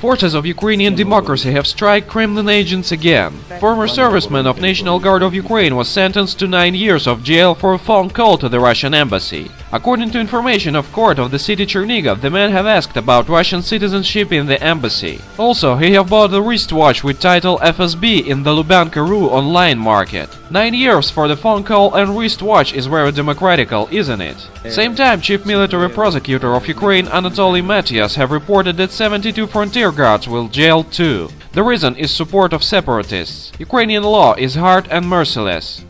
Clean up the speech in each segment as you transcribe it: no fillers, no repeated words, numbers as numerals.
Forces of Ukrainian democracy have struck Kremlin agents again. Former serviceman of National Guard of Ukraine was sentenced to 9 years of jail for a phone call to the Russian embassy. According to information of court of the city Chernigov, the man have asked about Russian citizenship in the embassy. Also, he have bought a wristwatch with title FSB in the Lubyanka.ru online market. 9 years for the phone call and wristwatch is very democratical, isn't it? Same time, Chief Military Prosecutor of Ukraine Anatoly Matias have reported that 72 frontier guards will jail too. The reason is support of separatists. Ukrainian law is hard and merciless.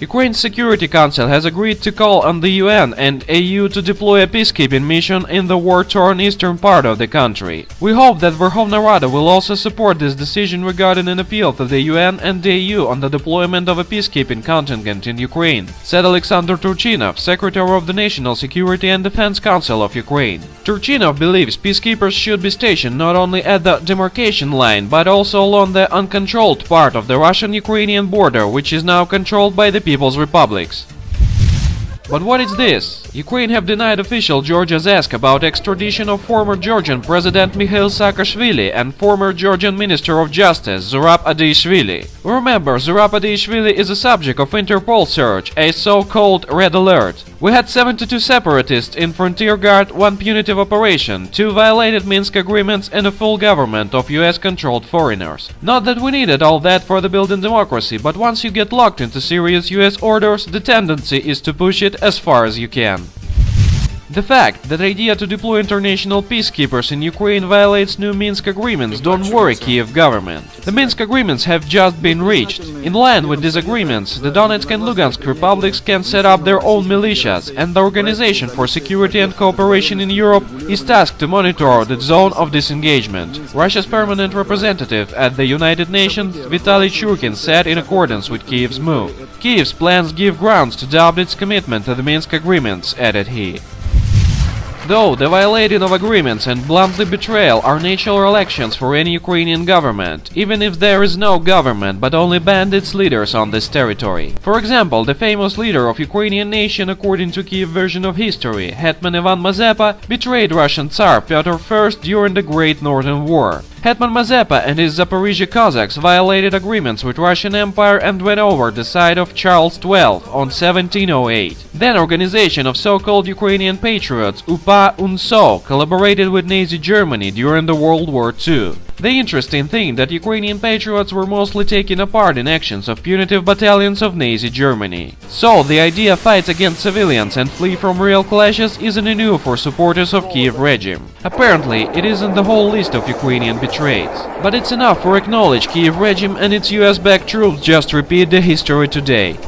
Ukraine's Security Council has agreed to call on the UN and EU to deploy a peacekeeping mission in the war-torn eastern part of the country. We hope that Verkhovna Rada will also support this decision regarding an appeal to the UN and the EU on the deployment of a peacekeeping contingent in Ukraine, said Alexander Turchinov, Secretary of the National Security and Defense Council of Ukraine. Turchinov believes peacekeepers should be stationed not only at the demarcation line, but also along the uncontrolled part of the Russian-Ukrainian border, which is now controlled by the People's Republics. But what is this? Ukraine have denied official Georgia's ask about extradition of former Georgian President Mikhail Saakashvili and former Georgian Minister of Justice Zurab Adeyishvili. Remember, Zurab Adeyishvili is a subject of Interpol search, a so-called Red Alert. We had 72 separatists in Frontier Guard, 1 punitive operation, 2 violated Minsk agreements and a full government of US-controlled foreigners. Not that we needed all that for the building democracy, but once you get locked into serious US orders, the tendency is to push it as far as you can. The fact that the idea to deploy international peacekeepers in Ukraine violates new Minsk agreements don't worry Kiev government. The Minsk agreements have just been reached. In line with these agreements, the Donetsk and Lugansk republics can set up their own militias, and the Organization for Security and Cooperation in Europe is tasked to monitor the zone of disengagement. Russia's permanent representative at the United Nations, Vitaly Churkin, said in accordance with Kiev's move. Kiev's plans give grounds to doubt its commitment to the Minsk agreements, added he. Though the violating of agreements and bluntly betrayal are natural actions for any Ukrainian government, even if there is no government but only bandits leaders on this territory. For example, the famous leader of Ukrainian nation according to Kiev version of history, Hetman Ivan Mazepa, betrayed Russian Tsar Pyotr I during the Great Northern War. Hetman Mazepa and his Zaporizhia Cossacks violated agreements with Russian Empire and went over the side of Charles XII on 1708. Then organization of so-called Ukrainian patriots UPA UNSO collaborated with Nazi Germany during the World War II. The interesting thing that Ukrainian patriots were mostly taking a part in actions of punitive battalions of Nazi Germany. So the idea fights against civilians and flee from real clashes isn't new for supporters of Kiev regime. Apparently, it isn't the whole list of Ukrainian betrayeds. But it's enough for acknowledge Kiev regime and its US-backed troops just repeat the history today.